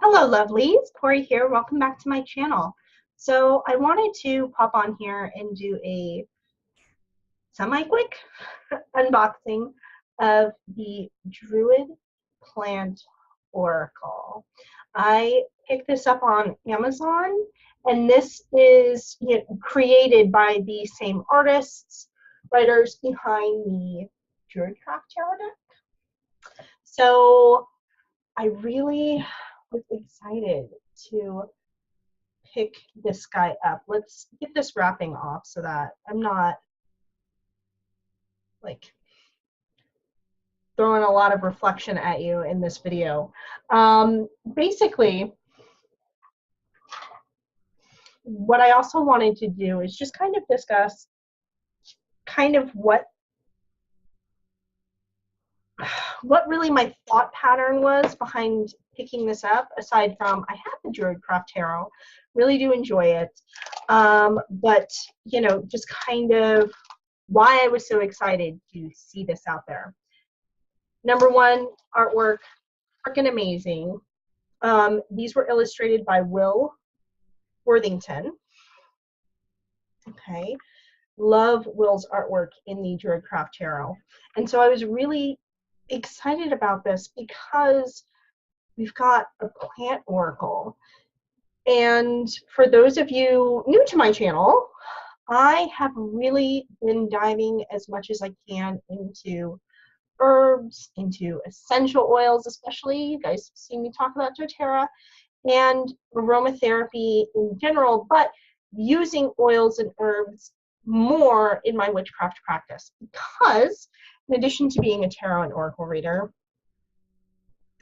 Hello, lovelies. Cory here. Welcome back to my channel. So I wanted to pop on here and do a semi-quick unboxing of the Druid Plant Oracle. I picked this up on Amazon, and this is created by the same artists, writers behind the Druid Craft Tarot deck. So I really was excited to pick this guy up. Let's get this wrapping off so that I'm not like throwing a lot of reflection at you in this video. Basically, what I also wanted to do is just kind of discuss kind of what really my thought pattern was behind picking this up, aside from I have the Druid Craft Tarot, really do enjoy it, but you know, just kind of why I was so excited to see this out there. Number one, artwork, freaking amazing. These were illustrated by Will Worthington. Okay, love Will's artwork in the Druid Craft Tarot, and so I was really excited about this because we've got a plant oracle. And for those of you new to my channel, I have really been diving as much as I can into herbs, into essential oils, especially. You guys have seen me talk about doTERRA, and aromatherapy in general, but using oils and herbs more in my witchcraft practice, because in addition to being a tarot and oracle reader,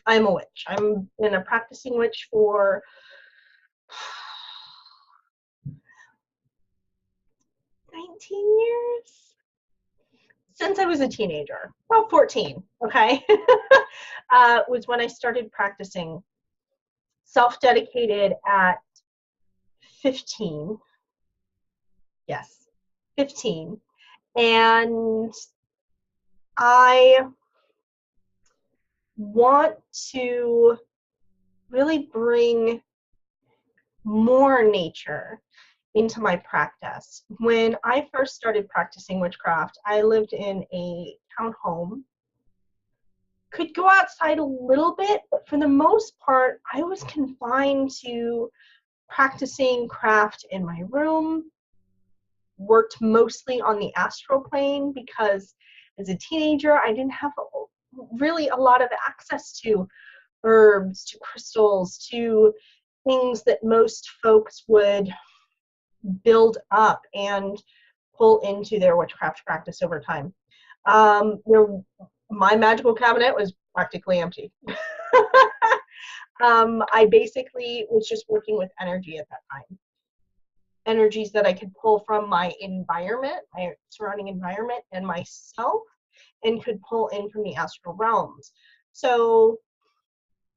I'm a witch. I've been a practicing witch for 19 years? Since I was a teenager, well, 14, okay? Was when I started practicing. Self-dedicated at 15. Yes, 15. And I want to really bring more nature into my practice. When I first started practicing witchcraft, I lived in a townhome. Could go outside a little bit, but for the most part, I was confined to practicing craft in my room, worked mostly on the astral plane because as a teenager, I didn't have really a lot of access to herbs, to crystals, to things that most folks would build up and pull into their witchcraft practice over time. My magical cabinet was practically empty. I basically was just working with energy at that time. Energies that I could pull from my environment, my surrounding environment, and myself, and could pull in from the astral realms. So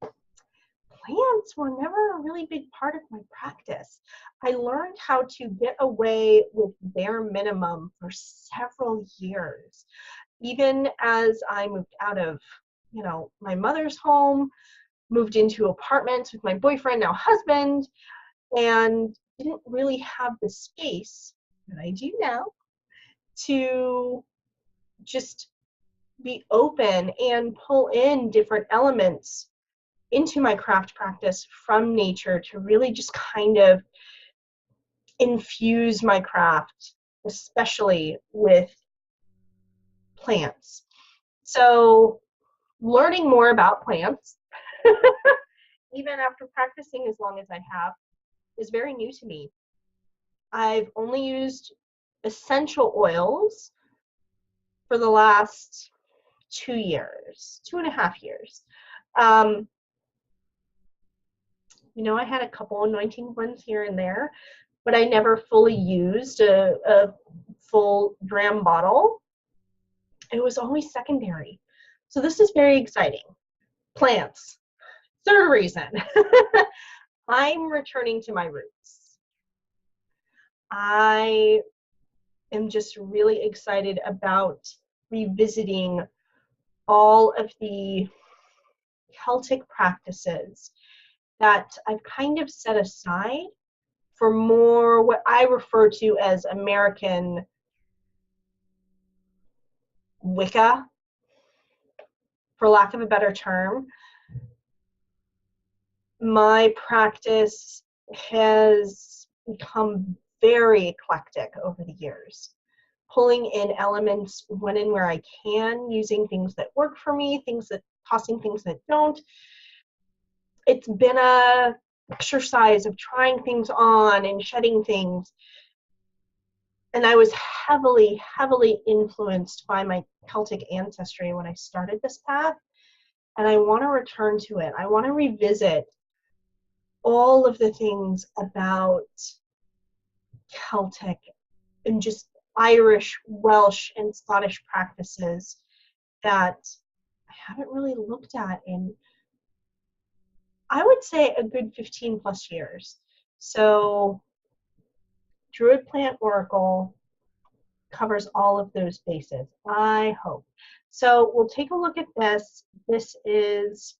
plants were never a really big part of my practice. I learned how to get away with bare minimum for several years. Even as I moved out of, you know, my mother's home, moved into apartments with my boyfriend, now husband, and didn't really have the space that I do now to just be open and pull in different elements into my craft practice from nature to really just kind of infuse my craft, especially with plants. So learning more about plants, even after practicing as long as I have, is very new to me. I've only used essential oils for the last 2 years, 2.5 years. You know, I had a couple anointing ones here and there, but I never fully used a full dram bottle. It was always secondary. So this is very exciting. Plants. Third reason. I'm returning to my roots. I am just really excited about revisiting all of the Celtic practices that I've kind of set aside for more what I refer to as American Wicca, for lack of a better term. My practice has become very eclectic over the years, pulling in elements when and where I can, using things that work for me, tossing things that don't. It's been a exercise of trying things on and shedding things. And I was heavily, heavily influenced by my Celtic ancestry when I started this path. And I want to return to it. I want to revisit all of the things about Celtic and just Irish, Welsh, and Scottish practices that I haven't really looked at in, I would say, a good 15 plus years. So Druid Plant Oracle covers all of those bases, I hope. So we'll take a look at this. This is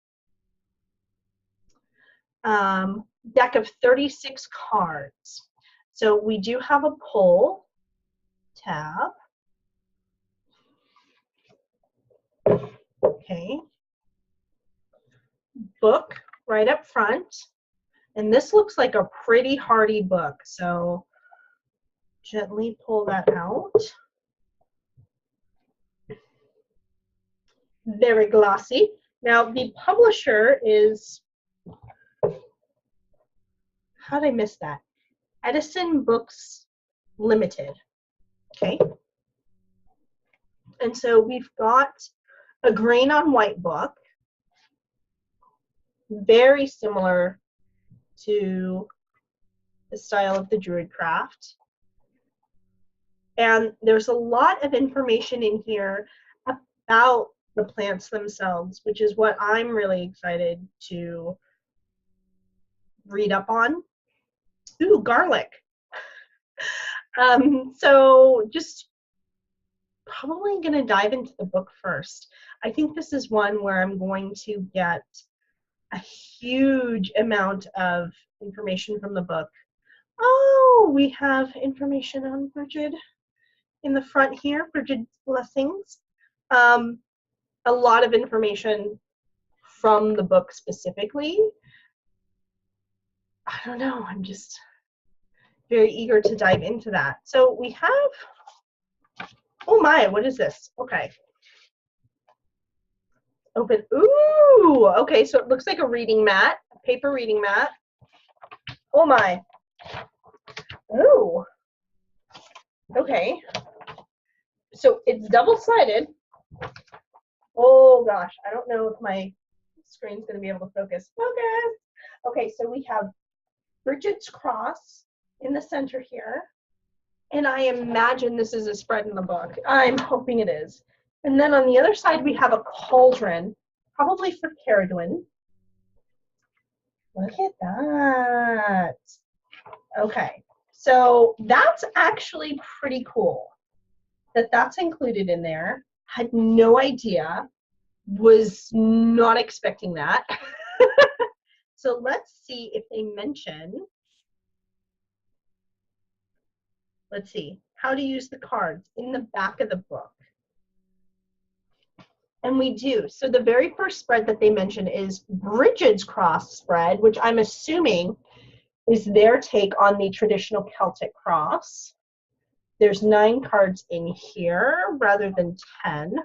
deck of 36 cards. So we do have a pull tab. Okay. Book right up front. And this looks like a pretty hardy book. So gently pull that out. Very glossy. Now the publisher is, how did I miss that? Edison Books Limited. Okay. And so we've got a grain on white book, very similar to the style of the Druid Craft. And there's a lot of information in here about the plants themselves, which is what I'm really excited to read up on. Ooh, garlic. So just probably going to dive into the book first. I think this is one where I'm going to get a huge amount of information from the book. Oh, we have information on Brigid in the front here, Brightest Blessings. A lot of information from the book specifically. I don't know, I'm just very eager to dive into that. So we have, oh my, what is this? Okay. Open, ooh, okay, so it looks like a reading mat, a paper reading mat. Oh my. Ooh. Okay. So it's double-sided. Oh gosh, I don't know if my screen's going to be able to focus. Focus! Okay, so we have Bridget's cross in the center here. And I imagine this is a spread in the book. I'm hoping it is. And then on the other side, we have a cauldron, probably for Caradwyn. Look at that. Okay, so that's actually pretty cool that that's included in there. Had no idea, was not expecting that. So let's see if they mention, let's see, how to use the cards in the back of the book. And we do. So the very first spread that they mention is Brigid's cross spread, which I'm assuming is their take on the traditional Celtic cross. There's 9 cards in here rather than 10.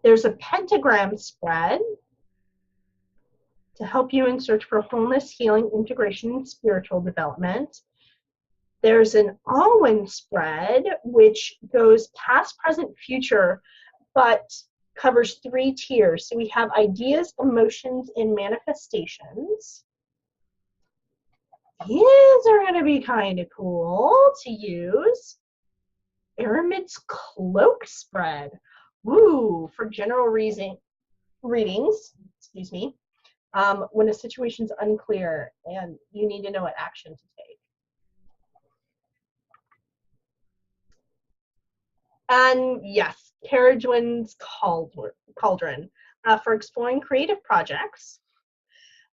There's a pentagram spread to help you in search for wholeness, healing, integration, and spiritual development. There's an Alwyn spread, which goes past, present, future, but covers 3 tiers. So we have ideas, emotions, and manifestations. These are going to be kind of cool to use. Aramid's cloak spread. Woo, for general readings, excuse me, when a situation's unclear and you need to know what action to take. And yes, Carriagewin's Cauldron for exploring creative projects,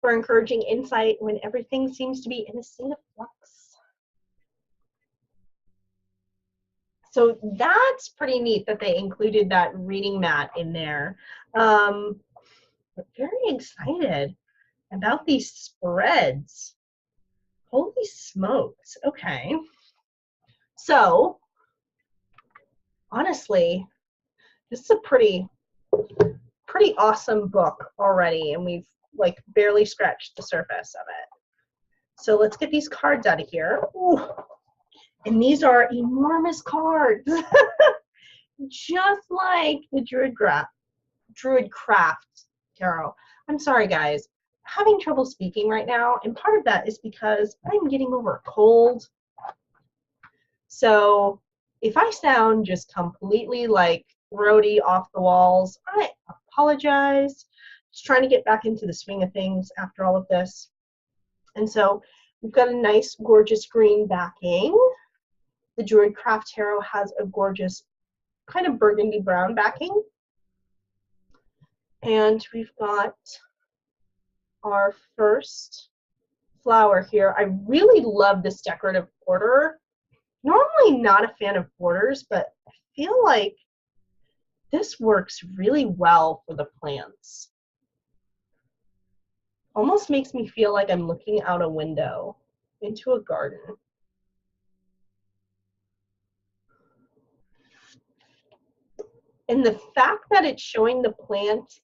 for encouraging insight when everything seems to be in a state of flux. So that's pretty neat that they included that reading mat in there. I'm very excited about these spreads. Holy smokes. Okay. So, honestly, this is a pretty awesome book already, and we've like barely scratched the surface of it. So let's get these cards out of here. Ooh. And these are enormous cards. Just like the Druid Craft Tarot. I'm sorry, guys. I'm having trouble speaking right now, and part of that is because I'm getting over a cold. So if I sound just completely like roadie off the walls, I apologize. Just trying to get back into the swing of things after all of this. And so we've got a nice, gorgeous green backing. The Druid Craft Tarot has a gorgeous kind of burgundy brown backing. And we've got our first flower here. I really love this decorative border. Normally not a fan of borders, but I feel like this works really well for the plants. Almost makes me feel like I'm looking out a window into a garden. And the fact that it's showing the plant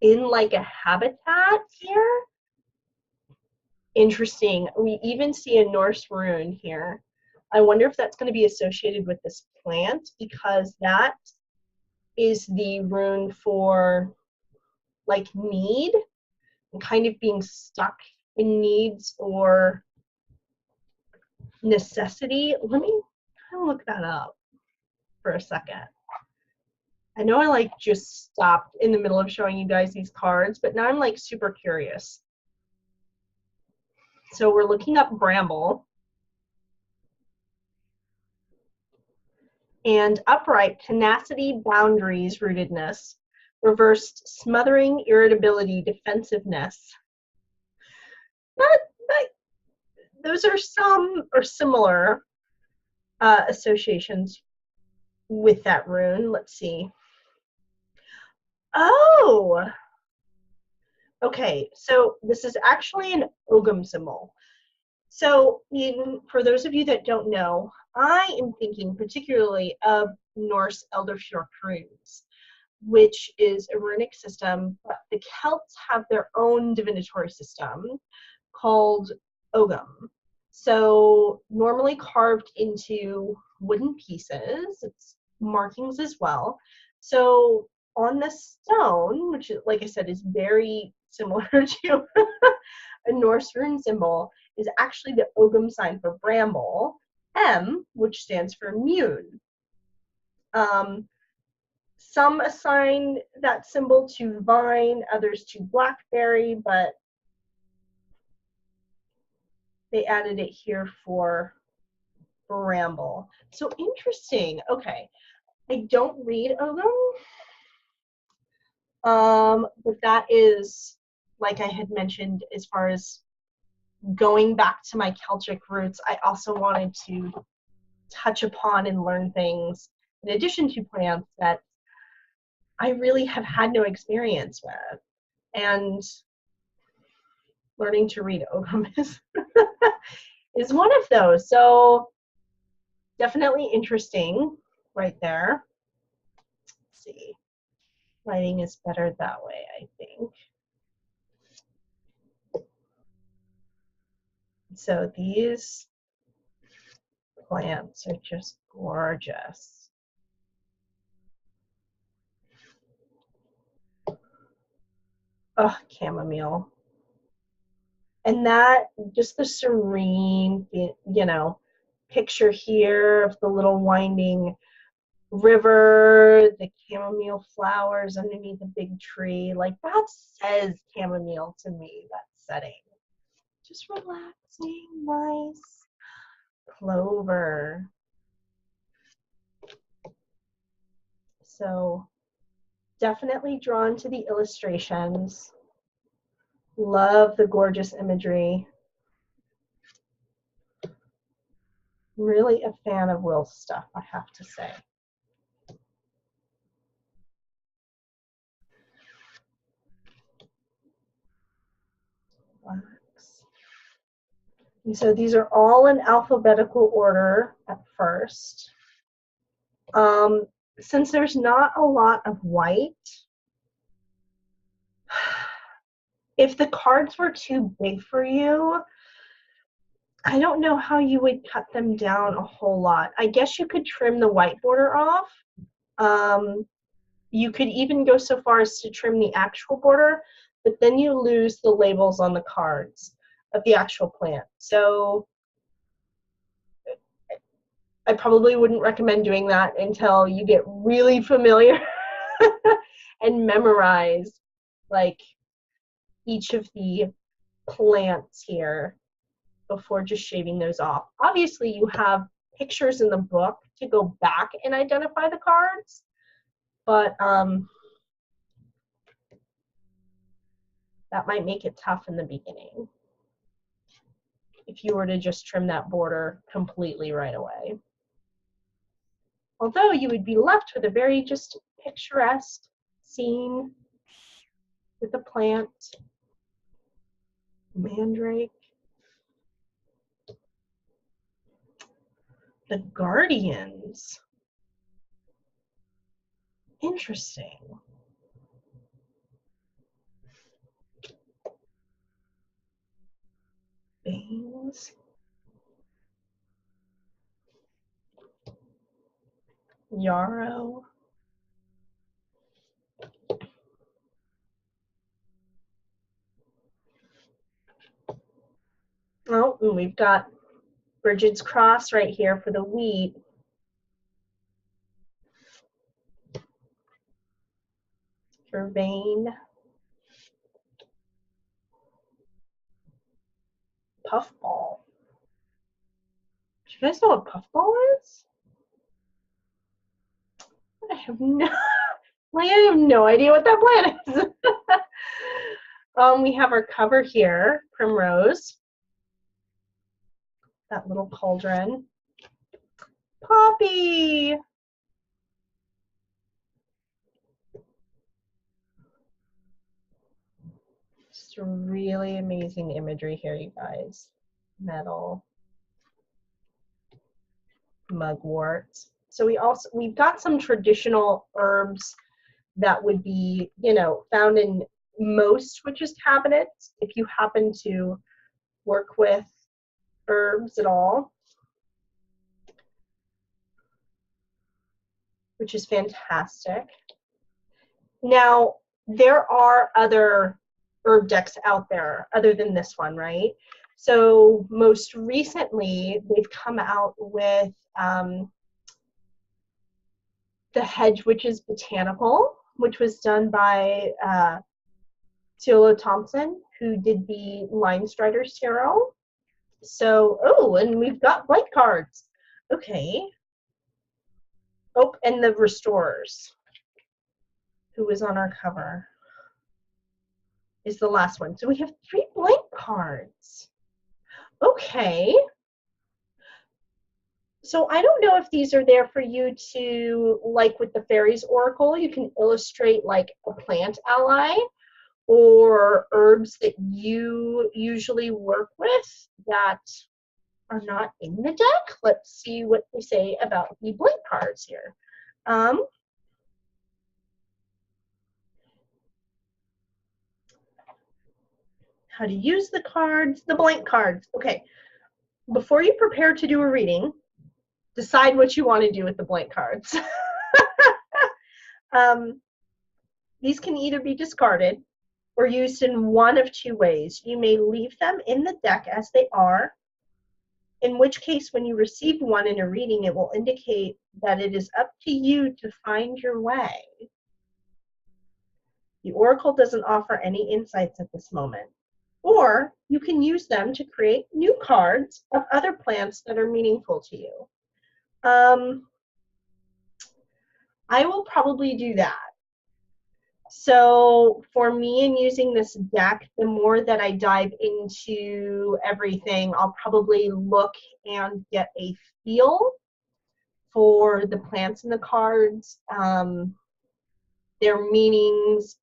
in like a habitat here, interesting. We even see a Norse rune here. I wonder if that's going to be associated with this plant, because that is the rune for like need and kind of being stuck in needs or necessity. Let me kind of look that up for a second. I know I like just stopped in the middle of showing you guys these cards, but now I'm like super curious. So we're looking up bramble. And upright, tenacity, boundaries, rootedness. Reversed, smothering, irritability, defensiveness. Those are some or similar associations with that rune. Let's see. Oh, okay. So this is actually an Ogham symbol. So for those of you that don't know, I am thinking particularly of Norse Elderfjord runes, which is a runic system, but the Celts have their own divinatory system called Ogham. So normally carved into wooden pieces, it's markings as well. So on the stone, which like I said is very similar to a Norse rune symbol, is actually the Ogham sign for bramble, M, which stands for mune. Some assign that symbol to vine, others to blackberry, but they added it here for bramble. So interesting. Okay. I don't read Ogham. But that is, like I had mentioned, as far as going back to my Celtic roots, I also wanted to touch upon and learn things in addition to plants that I really have had no experience with. And learning to read Ogham is one of those. So definitely interesting right there. Let's see. Lighting is better that way, I think. So these plants are just gorgeous. Oh, chamomile. And that, just the serene, picture here of the little winding river, the chamomile flowers underneath the big tree. Like, that says chamomile to me, that setting. Just relaxing, nice. Clover. So definitely drawn to the illustrations. Love the gorgeous imagery. Really a fan of Will's stuff, I have to say. And so these are all in alphabetical order at first. Since there's not a lot of white, if the cards were too big for you, I don't know how you would cut them down a whole lot. I guess you could trim the white border off. You could even go so far as to trim the actual border, but then you lose the labels on the cards of the actual plant. So I probably wouldn't recommend doing that until you get really familiar and memorize like each of the plants here before just shaving those off. Obviously, you have pictures in the book to go back and identify the cards, but that might make it tough in the beginning if you were to just trim that border completely right away. Although you would be left with a very just picturesque scene with a plant, mandrake, the guardians. Interesting. Veins. Yarrow. Oh, and we've got Bridget's cross right here for the wheat. For vein. Puffball. Do you guys know what puffball is? I have no idea what that plant is. We have our cover here, primrose. That little cauldron. Poppy. Just really amazing imagery here, you guys. Metal. Mugwort. So we've got some traditional herbs that would be, you know, found in most witches' cabinets if you happen to work with herbs at all, which is fantastic. Now, there are other herb decks out there other than this one, right? So most recently, they've come out with the Hedge Witches Botanical, which was done by Teola Thompson, who did the Line Striders Tarot. So, oh, and we've got blank cards. Okay. Oh, and the Restorers, who was on our cover, is the last one. So we have 3 blank cards. Okay. So I don't know if these are there for you to, like with the Fairies Oracle, you can illustrate like a plant ally or herbs that you usually work with that are not in the deck. Let's see what they say about the blank cards here. How to use the cards, the blank cards. Okay, before you prepare to do a reading, decide what you want to do with the blank cards. These can either be discarded or used in one of 2 ways. You may leave them in the deck as they are, in which case when you receive one in a reading, it will indicate that it is up to you to find your way. The Oracle doesn't offer any insights at this moment. Or you can use them to create new cards of other plants that are meaningful to you. I will probably do that. So for me in using this deck, the more that I dive into everything, I'll probably look and get a feel for the plants in the cards, their meanings,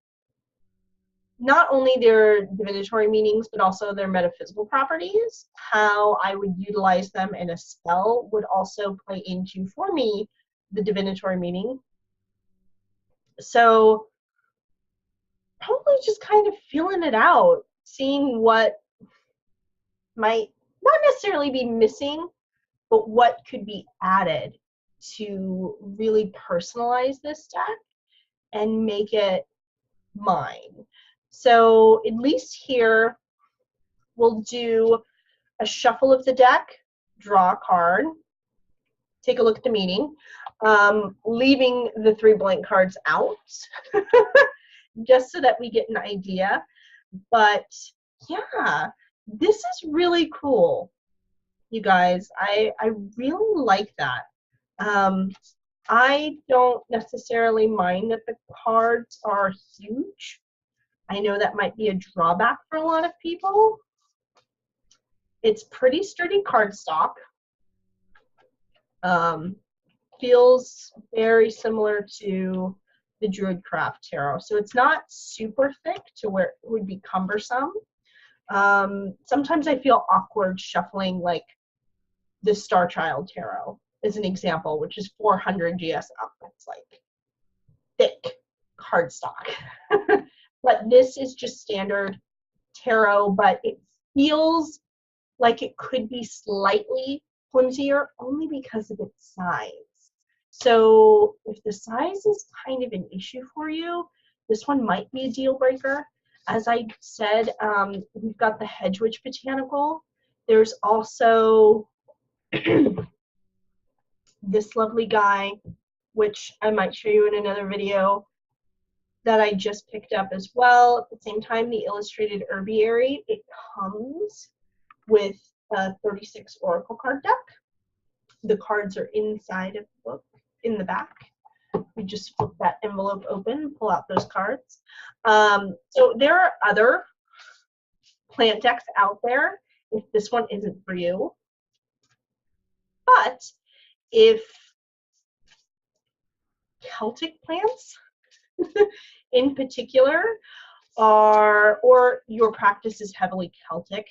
not only their divinatory meanings, but also their metaphysical properties. How I would utilize them in a spell would also play into, for me, the divinatory meaning. So probably just kind of feeling it out, seeing what might not necessarily be missing, but what could be added to really personalize this deck and make it mine. So at least here, we'll do a shuffle of the deck, draw a card, take a look at the meaning, leaving the 3 blank cards out, just so that we get an idea. But yeah, this is really cool, you guys. I really like that. I don't necessarily mind that the cards are huge. I know that might be a drawback for a lot of people. It's pretty sturdy cardstock. Feels very similar to the Druid Craft Tarot. So it's not super thick to where it would be cumbersome. Sometimes I feel awkward shuffling like the Star Child Tarot as an example, which is 400 GS up. It's like thick cardstock. But this is just standard tarot, but it feels like it could be slightly flimsier only because of its size. So if the size is kind of an issue for you, this one might be a deal breaker. As I said, we've got the Hedgewitch Botanical. There's also this lovely guy, which I might show you in another video, that I just picked up as well. At the same time, the Illustrated Herbiary, it comes with a 36 Oracle card deck. The cards are inside of the book, in the back. We just flip that envelope open, pull out those cards. So there are other plant decks out there if this one isn't for you. But if Celtic plants in particular are, or your practice is heavily Celtic,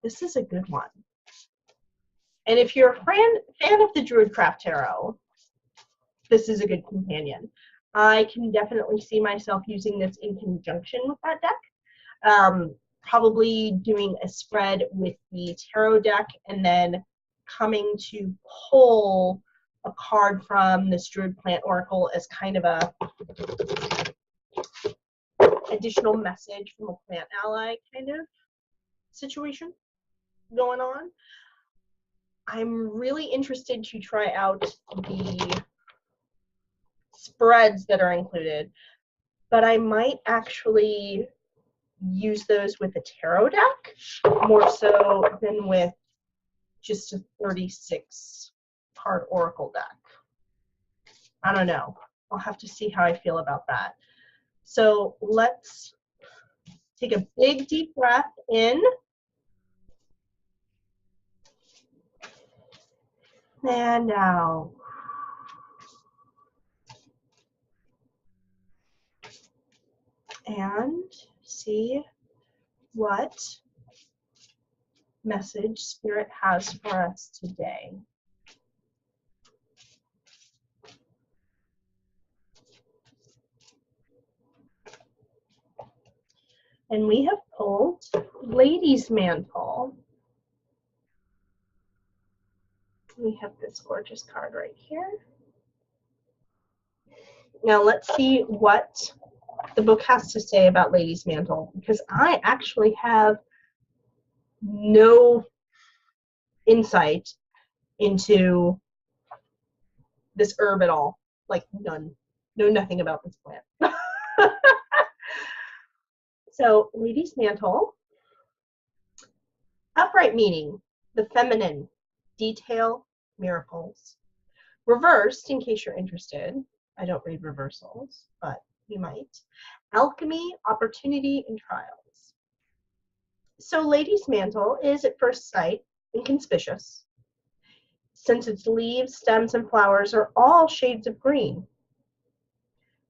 this is a good one. And if you're a fan of the Druid Craft Tarot, this is a good companion. I can definitely see myself using this in conjunction with that deck. Probably doing a spread with the tarot deck and then coming to pull a card from this Druid Plant Oracle as kind of a additional message from a plant ally kind of situation going on. I'm really interested to try out the spreads that are included, but I might actually use those with a tarot deck more so than with just a 36 card oracle deck. I don't know. I'll have to see how I feel about that. So let's take a big deep breath in and out. And see what message Spirit has for us today. And we have pulled Lady's Mantle. We have this gorgeous card right here. Now let's see what the book has to say about Lady's Mantle, because I actually have no insight into this herb at all. Like none. Know nothing about this plant. So Lady's Mantle, upright meaning, the feminine, detail, miracles. Reversed, in case you're interested, I don't read reversals, but you might. Alchemy, opportunity, and trials. So Lady's Mantle is at first sight inconspicuous, since its leaves, stems, and flowers are all shades of green.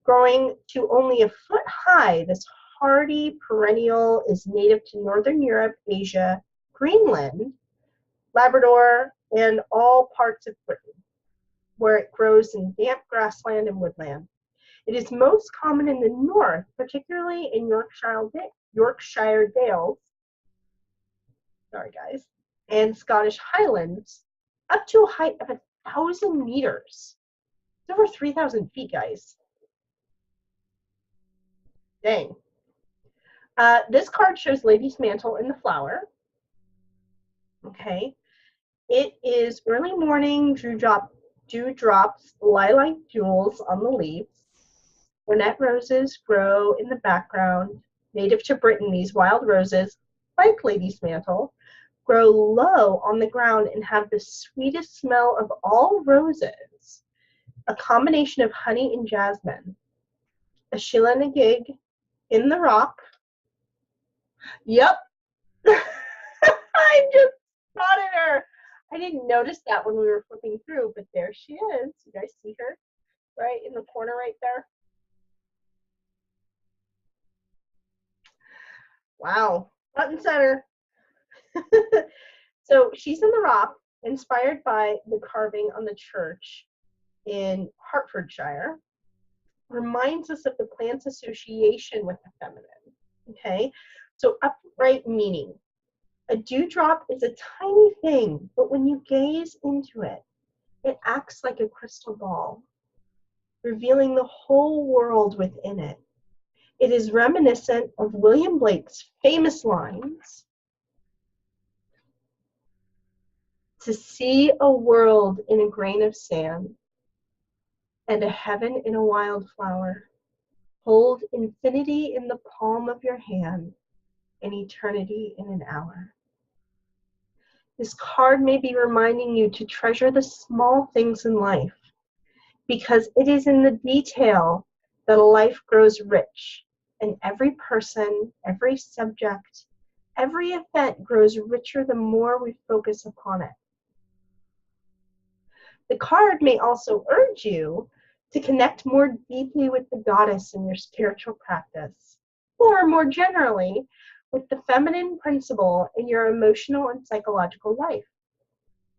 Growing to only a foot high, this hardy perennial is native to Northern Europe, Asia, Greenland, Labrador, and all parts of Britain, where it grows in damp grassland and woodland. It is most common in the north, particularly in Yorkshire Dales, sorry guys, and Scottish Highlands, up to a height of 1,000 meters. It's over 3,000 feet, guys. Dang. This card shows Lady's Mantle in the flower. Okay. It is early morning, dewdrops lie like jewels on the leaves. Ornate roses grow in the background. Native to Britain, these wild roses, like Lady's Mantle, grow low on the ground and have the sweetest smell of all roses, a combination of honey and jasmine. A shillinagig in the rock. Yep. I just spotted her. I didn't notice that when we were flipping through, but there she is. You guys see her right in the corner right there? Wow. Front and center. So she's in the rock, inspired by the carving on the church in Hertfordshire. Reminds us of the plant's association with the feminine. Okay, so upright meaning. A dewdrop is a tiny thing, but when you gaze into it, it acts like a crystal ball, revealing the whole world within it. It is reminiscent of William Blake's famous lines, "To see a world in a grain of sand, and a heaven in a wild flower. Hold infinity in the palm of your hand, and eternity in an hour." This card may be reminding you to treasure the small things in life, because it is in the detail that a life grows rich, and every person, every subject, every event grows richer the more we focus upon it. The card may also urge you to connect more deeply with the goddess in your spiritual practice, or more generally, with the feminine principle in your emotional and psychological life.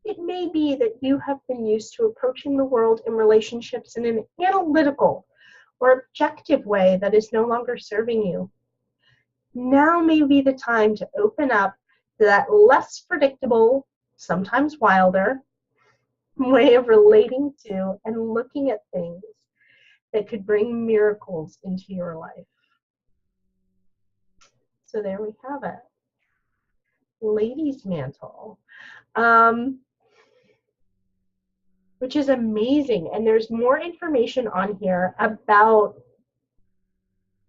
It may be that you have been used to approaching the world in relationships in an analytical or objective way that is no longer serving you. Now may be the time to open up to that less predictable, sometimes wilder, way of relating to and looking at things that could bring miracles into your life. So there we have it. Lady's Mantle. Which is amazing. And there's more information on here about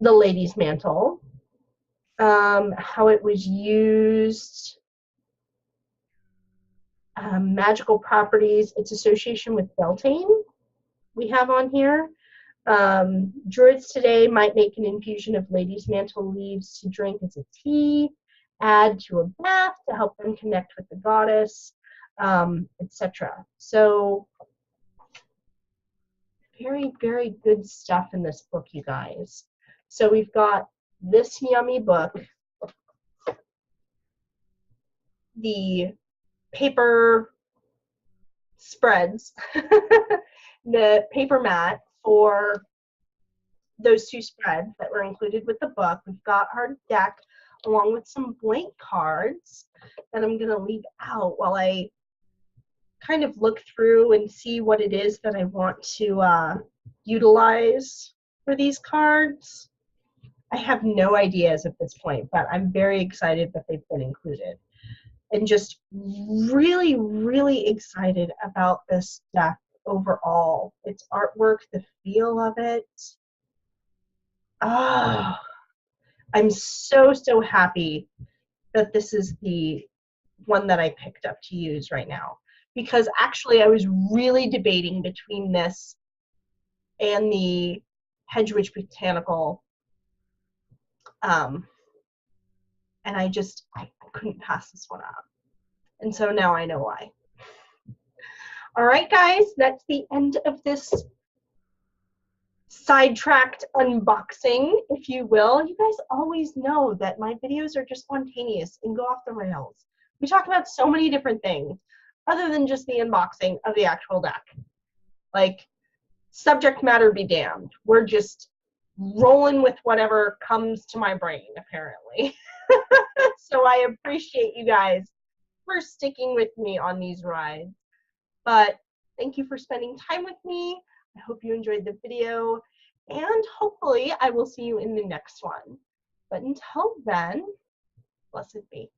the Lady's Mantle, how it was used, magical properties, its association with Beltane we have on here. Druids today might make an infusion of Lady's Mantle leaves to drink as a tea, add to a bath to help them connect with the goddess, etc. So very, very good stuff in this book, you guys. So we've got this yummy book, the paper spreads, the paper mat for those two spreads that were included with the book. We've got our deck along with some blank cards that I'm going to leave out while I kind of look through and see what it is that I want to utilize for these cards. I have no ideas at this point, but I'm very excited that they've been included. And just really, really excited about this deck overall. Its artwork, the feel of it. Oh, I'm so, so happy that this is the one that I picked up to use right now. because actually I was really debating between this and the Hedgewood Botanical, and I couldn't pass this one up. And so now I know why. All right, guys, that's the end of this sidetracked unboxing, if you will. You guys always know that my videos are just spontaneous and go off the rails. We talk about so many different things other than just the unboxing of the actual deck. Like, subject matter be damned. We're just rolling with whatever comes to my brain, apparently. So I appreciate you guys for sticking with me on these rides. But thank you for spending time with me. I hope you enjoyed the video, and hopefully I will see you in the next one. But until then, blessed be.